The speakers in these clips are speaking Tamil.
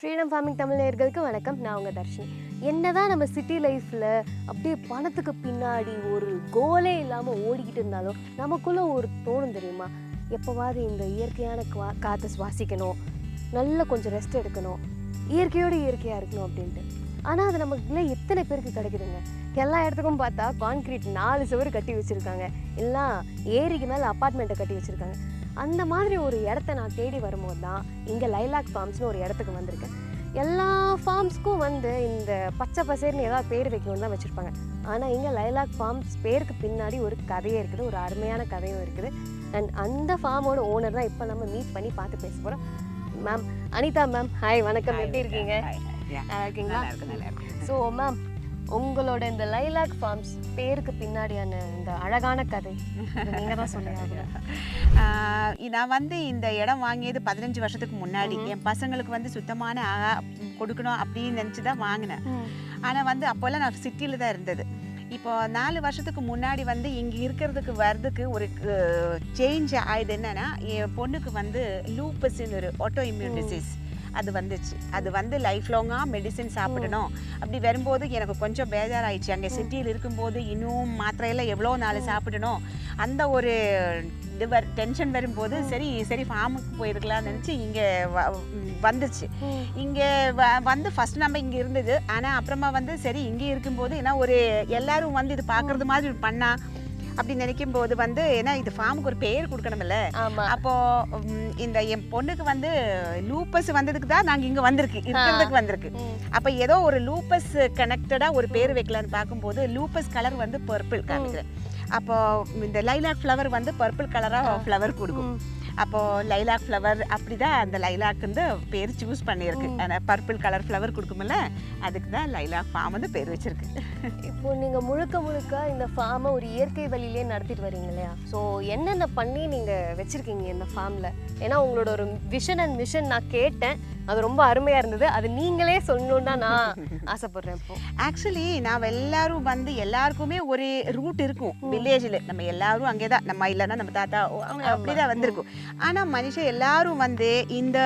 ஃப்ரீடம் ஃபார்மிங் தமிழ் நேயர்களுக்கு வணக்கம். நான் உங்கள் தர்ஷினி. என்னதான் நம்ம சிட்டி லைஃப்பில் அப்படியே பணத்துக்கு பின்னாடி ஒரு கோலே இல்லாமல் ஓடிக்கிட்டு இருந்தாலும் நமக்குள்ளே ஒரு தோணும் தெரியுமா, எப்போவாது இந்த இயற்கையான காற்றை சுவாசிக்கணும், நல்ல கொஞ்சம் ரெஸ்ட் எடுக்கணும், இயற்கையோடு இயற்கையாக இருக்கணும் அப்படின்ட்டு. ஆனால் அது நமக்குள்ளே எத்தனை பேருக்கு கிடைக்குதுங்க? எல்லா இடத்துக்கும் பார்த்தா கான்க்ரீட் 4 சுவர் கட்டி வச்சுருக்காங்க, எல்லாம் ஏரிக்கு மேலே அப்பார்ட்மெண்ட்டை கட்டி வச்சுருக்காங்க. அந்த மாதிரி ஒரு இடத்த நான் தேடி வரும்போது தான் இங்கே லைலாக் ஃபார்ம்ஸ்னு ஒரு இடத்துக்கு வந்திருக்கேன். எல்லா ஃபார்ம்ஸ்க்கும் இந்த பச்சை பசேர்னு ஏதாவது பேர் வைக்கணும்னு தான் வச்சுருப்பாங்க. ஆனால் இங்கே லைலாக் ஃபார்ம்ஸ் பேருக்கு பின்னாடி ஒரு கதையே இருக்குது, ஒரு அருமையான கதையும் இருக்குது. அண்ட் அந்த ஃபார்மோட ஓனர் தான் இப்போ நம்ம மீட் பண்ணி பார்த்து பேச போகிறோம். மேம் அனிதா மேம், ஹாய், வணக்கம். எப்படி இருக்கீங்க? நல்லா இருக்கீங்களா? ஸோ மேம், உங்களோட இந்த லைலாக் ஃபார்ம்ஸ் பேருக்கு பின்னாடியான இந்த அழகான கதை நீங்கள் தான் சொல்லுங்க. நான் இந்த இடம் வாங்கியது 15 வருஷத்துக்கு முன்னாடி. என் பசங்களுக்கு சுத்தமான கொடுக்கணும் அப்படின்னு நினச்சி தான் வாங்கினேன். ஆனால் அப்போல்லாம் நான் சிட்டியில் தான் இருந்தது. இப்போ 4 வருஷத்துக்கு முன்னாடி இங்கே இருக்கிறதுக்கு வர்றதுக்கு ஒரு சேஞ்ச் ஆயுது. என்னன்னா, என் பொண்ணுக்கு லூப்பஸ்ன்னு ஒரு ஆட்டோ இம்யூன் டிசீஸ் அது வந்துச்சு. அது லைஃப் லாங்காக மெடிசின் சாப்பிடணும். அப்படி வரும்போது எனக்கு கொஞ்சம் பேஜாராயிடுச்சு. அங்கே சிட்டியில் இருக்கும்போது இன்னும் மாத்திரையெல்லாம் எவ்வளோ நாள் சாப்பிடணும், அந்த ஒரு டென்ஷன் வரும்போது சரி ஃபார்முக்கு போயிருக்கலாம்னு நினச்சி இங்கே வந்துச்சு. இங்கே ஃபஸ்ட் நம்ம இங்கே இருந்தது. ஆனால் அப்புறமா சரி இங்கே இருக்கும்போது ஏன்னா ஒரு எல்லாரும் இது பார்க்குறது மாதிரி பண்ணா அப்படி நினைக்கும் போது ஏன்னா இது ஃபார்முக்கு ஒரு பேர் கொடுக்கணும்ல. அப்போ என் பொண்ணுக்கு லூப்பஸ் வந்ததுக்கு தான் நாங்கள் இங்கே வந்திருக்கு. அப்போ ஏதோ ஒரு லூப்பஸ் கனெக்டடாக ஒரு பேர் வைக்கலான்னு பார்க்கும்போது லூப்பஸ் கலர் பர்பிள் காமிக்கிறேன். அப்போ இந்த லைலாக் ஃப்ளவர் பர்பிள் கலராக ஃப்ளவர் கொடுக்கும். அப்போது லைலாக் ஃப்ளவர் அப்படி தான் அந்த லைலாக்கு பேர் சூஸ் பண்ணியிருக்கு. ஆனால் பர்பிள் கலர் ஃப்ளவர் கொடுக்குமில்ல, அதுக்கு தான் லைலாக் ஃபார்ம் பேர் வச்சுருக்கு. இப்போ நீங்கள் முழுக்க இந்த ஃபார்மை ஒரு இயற்கை வழியிலே நடத்திட்டு வரீங்க இல்லையா? ஸோ என்னென்ன பண்ணி நீங்கள் வச்சுருக்கீங்க இந்த ஃபார்மில்? ஏன்னா உங்களோட ஒரு விஷன் அண்ட் மிஷன் நான் கேட்டேன், அது ரொம்ப அருமையாக இருந்தது. அது நீங்களே சொல்லணுன்னா நான் ஆசைப்படுறேன். இப்போ ஆக்சுவலி நான் எல்லாரும் எல்லாருக்குமே ஒரு ரூட் இருக்கும் வில்லேஜில். நம்ம எல்லாரும் அங்கே தான், நம்ம இல்லைன்னா நம்ம தாத்தா அவங்க அப்படி தான் வந்திருக்கும். ஆனால் மனுஷன் எல்லாரும் இந்த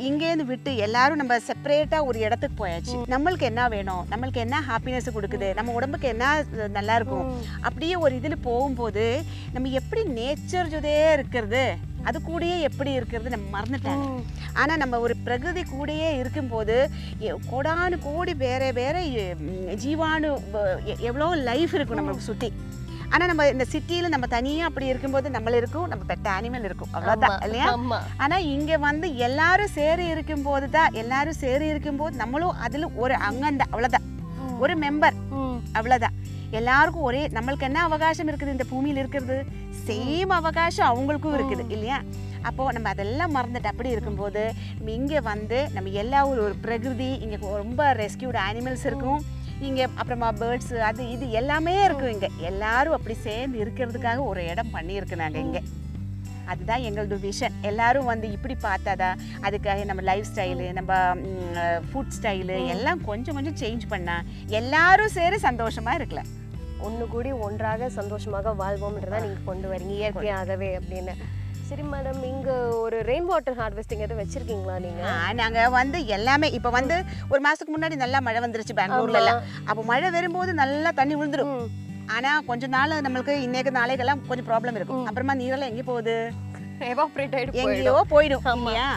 இங்கேருந்து விட்டு எல்லாரும் நம்ம செப்பரேட்டாக ஒரு இடத்துக்கு போயாச்சு. நம்மளுக்கு என்ன வேணும், நம்மளுக்கு என்ன ஹாப்பினஸ் கொடுக்குது, நம்ம உடம்புக்கு என்ன நல்லா இருக்கும், அப்படியே ஒரு இதில் போகும்போது நம்ம எப்படி நேச்சர் ஜுதையே இருக்கிறது, அது கூடயே எப்படி இருக்கிறது நம்ம மறந்துட்டாங்க. ஆனால் நம்ம ஒரு பிரகிருதி கூடயே இருக்கும்போது கோடானு கோடி வேற வேற ஜீவானு எவ்வளோ லைஃப் இருக்கும் நம்மளுக்கு சுற்றி. ஆனால் நம்ம இந்த சிட்டியில் நம்ம தனியாக அப்படி இருக்கும்போது நம்மள இருக்கும், நம்ம பெட்ட அனிமல் இருக்கும், அவ்வளோதான் இல்லையா? ஆனால் இங்கே எல்லாரும் சேரி இருக்கும்போது நம்மளும் அதில் ஒரு அங்கந்த, அவ்வளோதான், ஒரு மெம்பர், அவ்வளோதான். எல்லாருக்கும் ஒரே, நம்மளுக்கு என்ன அவகாசம் இருக்குது இந்த பூமியில் இருக்கிறது, சேம் அவகாசம் அவங்களுக்கும் இருக்குது இல்லையா? அப்போது நம்ம அதெல்லாம் மறந்துட்டு அப்படி இருக்கும்போது நம்ம இங்கே நம்ம எல்லா ஒரு பிரகிருதி, இங்கே ரொம்ப ரெஸ்கியூடு அனிமல்ஸ் இருக்கும் இங்கே, அப்புறமா பேர்ட்ஸு, அது இது எல்லாமே இருக்கும் இங்கே. எல்லாரும் அப்படி சேர்ந்து இருக்கிறதுக்காக ஒரு இடம் பண்ணியிருக்கு நாங்கள் இங்கே. அதுதான் எங்களோட விஷன். எல்லாரும் இப்படி பார்த்தாதான், அதுக்காக நம்ம லைஃப் ஸ்டைலு, நம்ம ஃபுட் ஸ்டைலு எல்லாம் கொஞ்சம் கொஞ்சம் சேஞ்ச் பண்ணால் எல்லாரும் சேர சந்தோஷமாக இருக்கலாம். ஒன்று கூடி ஒன்றாக சந்தோஷமாக வாழ்வோம்ன்றதை நீங்கள் கொண்டு வரீங்க இயற்கையாகவே அப்படின்னு. சரி மேடம், இங்கே ஒரு ரெயின் வாட்டர் ஹார்வெஸ்டிங் எதுவும் வச்சுருக்கீங்களா நீங்கள்? நாங்கள் எல்லாமே இப்போ ஒரு மாதத்துக்கு முன்னாடி நல்லா மழை வந்துருச்சு பெங்களூர்லாம். அப்போ மழை வரும்போது நல்லா தண்ணி விழுந்துடும். ஆனால் கொஞ்ச நாள் நம்மளுக்கு இன்னைக்கு நாளைக்கெல்லாம் கொஞ்சம் ப்ராப்ளம் இருக்கும். அப்புறமா நீரெல்லாம் எங்கே போகுது, எவாப்ரேட் ஆகிடும், எங்கேயோ போயிடும் இல்லையா?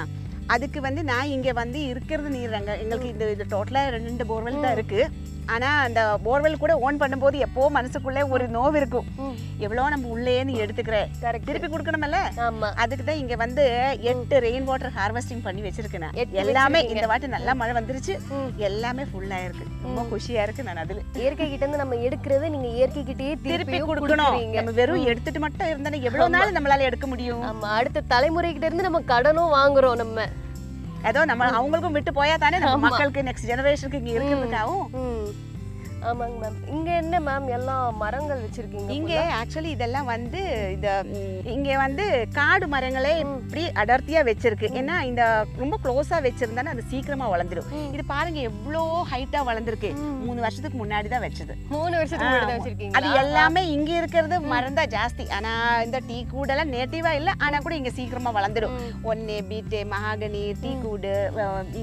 அதுக்கு நான் இங்கே இருக்கிறது நீர் எங்களுக்கு இது டோட்டலாக 2 போர்வெல் தான் இருக்குது. ஆனால் அந்த போர்வெல் கூட ஓன் பண்ணும்போது எப்போ மனசுக்குள்ளே ஒரு நோவு இருக்கும், எவ்வளோ நம்ம உள்ளேன்னு எடுத்துக்கிறேன், திருப்பி கொடுக்கணும்ல. அதுக்கு தான் இங்கே 8 ரெயின் வாட்டர் ஹார்வெஸ்டிங் பண்ணி வச்சிருக்கேன். எல்லாமே இந்த வாட்டி நல்லா மழை வந்துருச்சு, எல்லாமே ஃபுல்லாக இருக்கு. ரொம்ப குஷியாக இருக்கு. நான் அதில் இயற்கை கிட்ட இருந்து நம்ம எடுக்கிறது நீங்கள் இயற்கை கிட்டேயே திருப்பி கொடுக்கணும். நம்ம வெறும் எடுத்துட்டு மட்டும் இருந்தானே எவ்வளோ நாள் நம்மளால எடுக்க முடியும்? அடுத்த தலைமுறை கிட்ட இருந்து நம்ம கடனும் வாங்குறோம். நம்ம ஏதோ நம்ம அவங்களுக்கும் விட்டு போயா தானே நம்ம மக்களுக்கு நெக்ஸ்ட் ஜெனரேஷனுக்கு இங்கே இருக்கிறதுக்காகவும். ஆமாங்க மேம். இங்க என்ன மேம் எல்லாம் மரங்கள் வச்சிருக்கீங்க? இங்க ஆக்சுவலி இதெல்லாம் வந்து இந்த இங்க வந்து காடு மரங்களே இப்படி அடர்த்தியா வச்சிருக்கு. ஏன்னா இந்த ரொம்ப க்ளோஸா வச்சிருந்தானே அது சீக்கிரமா வளர்ந்துடும். இது பாருங்க எவ்வளோ ஹைட்டா வளர்ந்துருக்கு. 3 வருஷத்துக்கு முன்னாடி தான் வச்சது. 3 வருஷத்துக்கு முன்னாடி தான் வச்சிருக்கீங்க. அது எல்லாமே இங்க இருக்கிறது மரம் தான் ஜாஸ்தி. ஆனா இந்த டீ கூடெல்லாம் நேட்டிவா இல்ல, ஆனா கூட இங்க சீக்கிரமா வளர்ந்துடும். ஒன்னே பீட்டு, மகாகனி, டீ கூடு,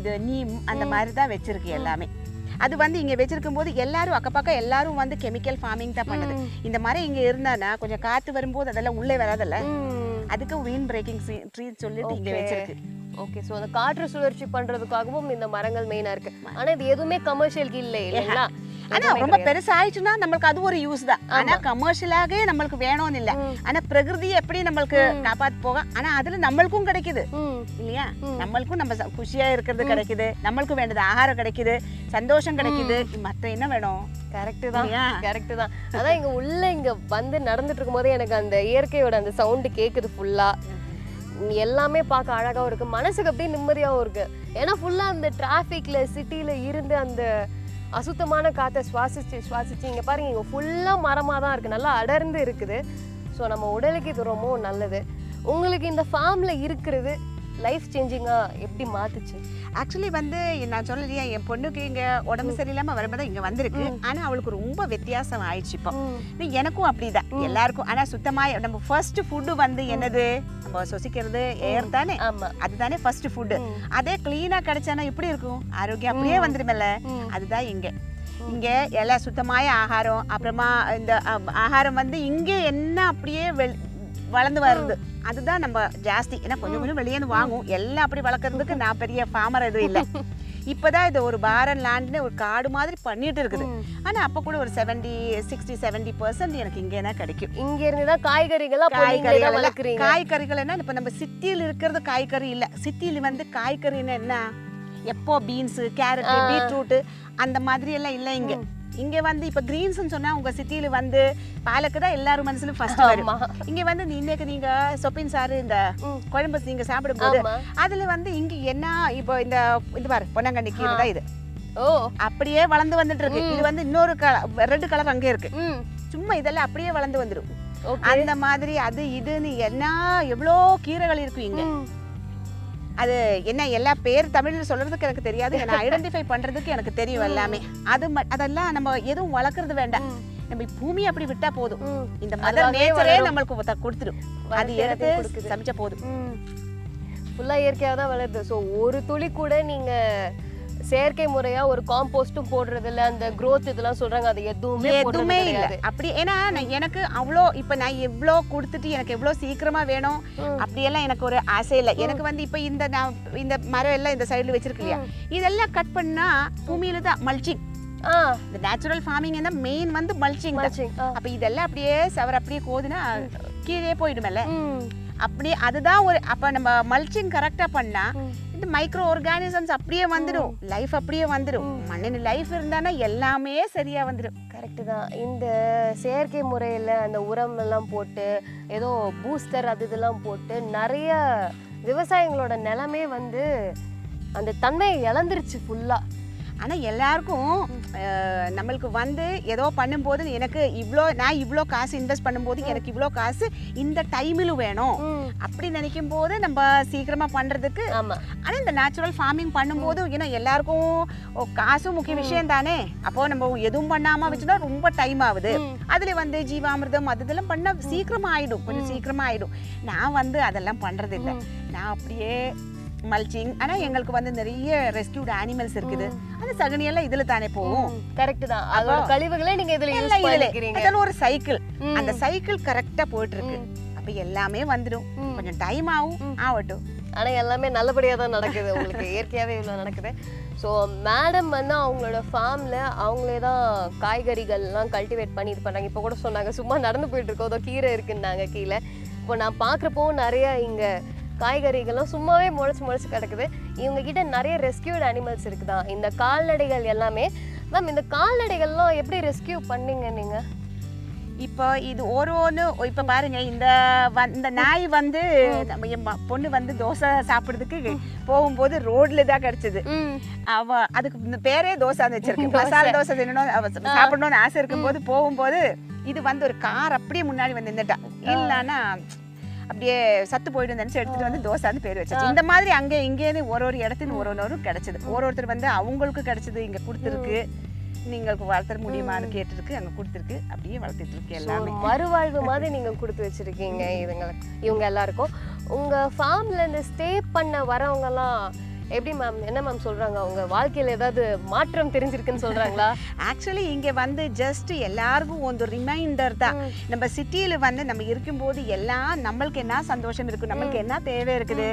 இது நீம் அந்த மாதிரி தான் வச்சிருக்கு எல்லாமே. அது வந்து இங்க வச்சிருக்கும் போது எல்லாரும் அக்கப்பக்கம் எல்லாரும் வந்து கெமிக்கல் ஃபார்மிங் தான் பண்ணுது. இந்த மாதிரி இங்க இருந்தானா கொஞ்சம் காத்து வரும்போது அதெல்லாம் உள்ளே வராதல்ல, அதுக்கு விண்ட் பிரேக்கிங் ட்ரீ சொல்லிட்டு இங்க வச்சிருக்கு. ஓகே, சோ அந்த காற்று சுழற்சி பண்றதுக்காகவும் இந்த மரங்கள் மெயினா இருக்கு. ஆனா இது எதுவுமே கமர்ஷியலுக்கு இல்ல இல்லைங்களா? ஆனா ரொம்ப பெருசா ஆயிடுச்சுன்னா நம்மளுக்கு அது ஒரு யூஸ் தான். ஆனா கமர்ஷியலாக நம்மளுக்கு வேணும்னு இல்ல. ஆனா பிரகிருதி எப்படி நம்மளுக்கு காப்பாத்து போக, ஆனா அதுல நம்மளுக்கும் கிடைக்குது இல்லையா? நம்மளுக்கும் நம்ம குஷியா இருக்கிறது கிடைக்குது, நம்மளுக்கு வேண்டது ஆகாரம் கிடைக்குது, சந்தோஷம் கிடைக்குது. மற்ற என்ன வேணும்? கரெக்ட் தான், கரெக்ட் தான். அதான் இங்க உள்ள இங்க வந்து நடந்துட்டு இருக்கும் போதே எனக்கு அந்த இயற்கையோட அந்த சவுண்டு கேக்குது ஃபுல்லா. எல்லாமே பார்க்க அழகாவும் இருக்கு, மனசுக்கு அப்படியே நிம்மதியாகவும் இருக்கு. ஏன்னா ஃபுல்லா அந்த டிராஃபிக்ல சிட்டில இருந்து அந்த அசுத்தமான காற்றை சுவாசிச்சு இங்கே பாருங்க, இங்கே ஃபுல்லாக மரமாக தான் இருக்குது, நல்லா அடர்ந்து இருக்குது. ஸோ நம்ம உடலுக்கு இது ரொம்ப நல்லது. உங்களுக்கு இந்த ஃபார்மில் இருக்கிறது லைஃப் சேஞ்சிங்காக எப்படி மாத்துச்சு? ஆக்சுவலி வந்து நான் சொல்லலையா, என் பொண்ணுக்கு இங்கே உடம்பு சரியில்லாமல் வரும்போது இங்கே வந்திருக்கு. ஆனால் அவளுக்கு ரொம்ப வித்தியாசம் ஆயிடுச்சு. இப்போ எனக்கும் அப்படிதான் எல்லாருக்கும். ஆனால் சுத்தமாக நம்ம ஃபர்ஸ்ட் ஃபுட்டு வந்து என்னது, நம்ம சுசிக்கிறது ஏர் தானே, அதுதானே ஃபர்ஸ்ட் ஃபுட்டு. அதே கிளீனாக கிடைச்சானா எப்படி இருக்கும்? ஆரோக்கியம் அப்படியே வந்துடுமல்ல. அதுதான் இங்க எல்லாம் சுத்தമായ ஆகாரம். அப்புறமா இந்த ஆகாரம் வந்து இங்கே என்ன அப்படியே வளர்ந்து வருது, அதுதான் நம்ம ஜாஸ்தி. ஏன்னா கொஞ்சம் கொஞ்சம் வெளியே வாங்கும், எல்லாம் அப்படி வளர்க்கறதுக்கு நான் பெரிய ஃபார்மர் எதுவும் இல்லை. இப்போதான் இது ஒரு பாரன் லேண்ட்னு ஒரு காடு மாதிரி பண்ணிட்டு இருக்குது. ஆனா அப்ப கூட ஒரு 60-70% எனக்கு இங்கே தான் கிடைக்கும். இங்க இருந்துதான் காய்கறிகள் காய்கறிகள் என்ன, இப்ப நம்ம சிட்டியில் இருக்கிறது காய்கறி இல்ல. சிட்டியில வந்து காய்கறின்னு என்ன, எப்போ பீன்ஸ், கேரட், பீட்ரூட் அந்த மாதிரி எல்லாம் இல்லை இங்க. இங்க வந்து இப்ப கிரீன்ஸ்னு சொன்னா உங்க சிட்டியில வந்து பாலக்கு தான் எல்லாரும் மனசுல ஃபர்ஸ்ட் வரும். இங்க வந்து இன்னைக்கு நீங்க சொப்பின் சாறு இந்த குழம்பு நீங்க சாப்பிடும்போது அதுல வந்து இங்க என்ன, இப்போ இந்த பாரு பொன்னங்கண்ணி கீரை தான் இது. அப்படியே வளர்ந்து வந்துட்டு இருக்கு. இது வந்து இன்னொரு ரெட் கலர் அங்கே இருக்கு. சும்மா இதெல்லாம் அப்படியே வளர்ந்து வந்துடும். அந்த மாதிரி அது இதுன்னு என்ன எவ்வளோ கீரைகள் இருக்கும் இங்க. அது என்ன எல்லா பேர் தமிழ்ல சொல்றதுக்கு எனக்கு தெரியாது, நான் ஐடென்டிஃபை பண்றதுக்கு எனக்கு தெரியும் எல்லாமே. அதெல்லாம் நம்ம எதுவும் வளர்க்கறது வேண்டாம், நம்ம பூமி அப்படி விட்டா போதும். இந்த மதர் நேச்சரே நம்மளுக்கு கொடுத்துடும், அது எடுத்து சமைச்சா போதும். ஃபுல்லா இயற்கையா தான் வளருது. ஸோ ஒரு துளி கூட நீங்க செயற்கை முறையா ஒரு காம்போஸ்டும் போடுறது இல்ல, அந்த growth இதெல்லாம் சொல்றாங்க, அது எதுவுமே இல்ல அப்படி. ஏன்னா எனக்கு அவ்வளோ இப்ப நான் எவ்வளோ கொடுத்துட்டு எனக்கு எவ்வளோ சீக்கிரமா வேணும் அப்படியெல்லாம் எனக்கு ஒரு ஆசை இல்லை. எனக்கு வந்து இப்ப இந்த மரம் எல்லாம் இந்த சைடுல வச்சிருக்கு இல்லையா, இதெல்லாம் கட் பண்ணா பூமியில தான் மல்ச்சிங். இந்த நேச்சுரல் ஃபார்மிங் என்ன மெயின் வந்து மல்ச்சிங். அப்ப இதெல்லாம் அப்படியே சவர் அப்படியே கோதுனா கீழே போயிடுமல்ல, அப்படியே அதுதான் ஒரு. அப்ப நம்ம மல்ச்சிங் கரெக்டா பண்ணா இந்த மைக்ரோ ஆர்கானிசம்ஸ் அப்படியே வந்துடும், லைஃப் அப்படியே வந்துடும். மண்ணின் லைஃப் இருந்தானா எல்லாமே சரியா வந்துடும். கரெக்டு தான். இந்த செயற்கை முறையில் அந்த உரம் எல்லாம் போட்டு ஏதோ பூஸ்டர் அது இதெல்லாம் போட்டு நிறைய விவசாயிகளோட நிலமே வந்து அந்த தன்மையை இழந்துருச்சு ஃபுல்லா. ஆனால் எல்லாருக்கும் நம்மளுக்கு வந்து ஏதோ பண்ணும்போது எனக்கு நான் இவ்வளோ காசு இன்வெஸ்ட் பண்ணும்போது எனக்கு இவ்வளோ காசு இந்த டைமில் வேணும் அப்படி நினைக்கும் போது நம்ம சீக்கிரமாக பண்ணுறதுக்கு. ஆனால் இந்த நேச்சுரல் ஃபார்மிங் பண்ணும்போது ஏன்னா எல்லாருக்கும் காசும் முக்கிய விஷயம் தானே. அப்போ நம்ம எதுவும் பண்ணாமல் வச்சுன்னா ரொம்ப டைம் ஆகுது. அதில் வந்து ஜீவாமிர்தம் அது இதெல்லாம் பண்ணால் சீக்கிரமாக ஆகிடும், கொஞ்சம் சீக்கிரமாக ஆகிடும். நான் வந்து அதெல்லாம் பண்ணுறது இல்லை, நான் அப்படியே மல்ச்சிங். ஆனா எங்களுக்கு வந்து நிறைய ரெஸ்கியூட் அனிமல்ஸ் இருக்குது, அந்த சகனியெல்லாம் இதுல தானே போகும். கரெக்ட் தான், அதோட கழிவுகளை நீங்க இதுல யூஸ் பண்ணிக்கிறீங்க. அதெல்லாம் ஒரு சைக்கிள், அந்த சைக்கிள் கரெக்டா போயிட்டு இருக்கு. அப்ப எல்லாமே வந்துடும், கொஞ்சம் டைம் ஆகட்டும். ஆனா எல்லாமே நல்லபடியா தான் நடக்குது, உங்களுக்கு இயற்கையாவே இவ்வளவு நடக்குது. ஸோ மேடம் வந்து அவங்களோட ஃபார்ம்ல அவங்களே தான் காய்கறிகள்லாம் கல்டிவேட் பண்ணி இது பண்றாங்க. இப்போ கூட சொன்னாங்க சும்மா நடந்து போயிட்டு இருக்கோம், அதோ கீரை இருக்குன்னாங்க கீழே. இப்போ நான் பாக்குறப்போ நிறைய இங்க காய்கறிகள்லாம் சும்மாவே முளைச்சு கிடக்குது. இவங்க கிட்ட நிறைய ரெஸ்கியூட் அனிமல்ஸ் இருக்குதா, இந்த கால்நடைகள் எல்லாமே. மேம் இந்த கால்நடைகள்லாம் எப்படி ரெஸ்கியூ பண்ணீங்க நீங்க? இப்போ இது ஒன்று இப்போ பாருங்க இந்த நாய் வந்து நம்ம என் பொண்ணு வந்து தோசை சாப்பிடுறதுக்கு போகும்போது ரோட்ல தான் கிடைச்சது. அதுக்கு இந்த பேரே தோசை வச்சிருக்கு. மசாலா தோசை தின்னணும் சாப்பிடணும்னு ஆசை இருக்கும்போது போகும்போது இது வந்து ஒரு கார் அப்படியே முன்னாடி வந்து நின்றுட்டா. இல்லைன்னா அப்படியே சத்து போயிட்டு நினைச்சு எடுத்துட்டு வந்து தோசான்னு பேர் வச்சிருச்சு. இந்த மாதிரி அங்கே இங்கேருந்து ஒரு இடத்துல ஒரு கிடைச்சது. ஒருத்தர் வந்து அவங்களுக்கு கிடைச்சது இங்க கொடுத்துருக்கு, நீங்களுக்கு வளர்த்த முடியுமான்னு கேட்டிருக்கு, அங்க கொடுத்துருக்கு. அப்படியே வளர்த்துட்டு இருக்கு. எல்லாமே மறுவாழ்வு மாதிரி நீங்க கொடுத்து வச்சிருக்கீங்க இவங்க எல்லாருக்கும். உங்க ஃபார்ம்ல இந்த ஸ்டே பண்ண வரவங்க எல்லாம் எப்படி மேம், என்ன மேம் சொல்றாங்க? அவங்க வாழ்க்கையில ஏதாவது மாற்றம் தெரிஞ்சிருக்குன்னு சொல்றாங்களா? ஆக்சுவலி இங்க வந்து ஜஸ்ட் எல்லாருக்கும் ஒரு ரிமைண்டர் தான். நம்ம சிட்டியில வந்து நம்ம இருக்கும்போது எல்லாம் நம்மளுக்கு என்ன சந்தோஷம் இருக்கு, நம்மளுக்கு என்ன தேவை இருக்குது,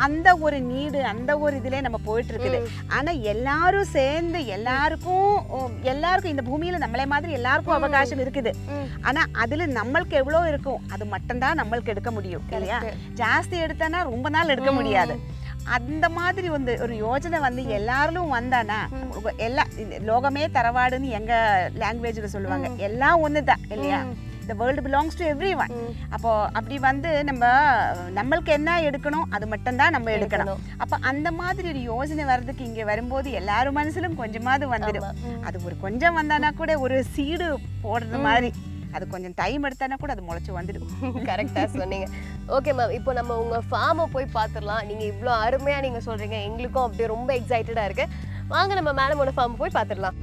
அந்த ஒரு நீடு அந்த ஒரு இதுல நம்ம போயிட்டு இருக்குது. ஆனா எல்லாரும் சேர்ந்து எல்லாருக்கும் இந்த பூமியில நம்மளே மாதிரி எல்லாருக்கும் அவகாசம் இருக்குது. ஆனா அதுல நம்மளுக்கு எவ்வளவு இருக்கும் அது மட்டும்தான் நம்மளுக்கு எடுக்க முடியும் இல்லையா? ஜாஸ்தி எடுத்தனா ரொம்ப நாள் எடுக்க முடியாது. அந்த மாதிரி வந்து ஒரு யோஜனை வந்து எல்லாரும் வந்தானா எல்லா லோகமே தரவாடுன்னு எங்க லாங்குவேஜ்ல சொல்லுவாங்க. எல்லாம் ஒண்ணுதான் இல்லையா? The world belongs to everyone. அப்போ அப்படி வந்து நம்மளுக்கு என்ன எடுக்கணும் அது மட்டும் தான் நம்ம எடுக்கணும். அப்ப அந்த மாதிரி ஒரு யோசனை வர்றதுக்கு இங்க வரும்போது எல்லாரும் மனசுலும் கொஞ்சமாவது வந்துடும். அது ஒரு கொஞ்சம் வந்தானா கூட ஒரு சீடு போடுறது மாதிரி அது கொஞ்சம் டைம் எடுத்தானா கூட அது முளைச்சு வந்துடும். கரெக்டா சொன்னீங்க. ஓகே மேம், இப்போ நம்ம உங்க ஃபார்மை போய் பார்த்துடலாம். நீங்க இவ்வளோ அருமையா நீங்க சொல்றீங்க, எங்களுக்கும் அப்படியே ரொம்ப எக்ஸைட்டடா இருக்கு. வாங்க நம்ம மேடமோட ஃபார்ம் போய் பார்த்துடலாம்.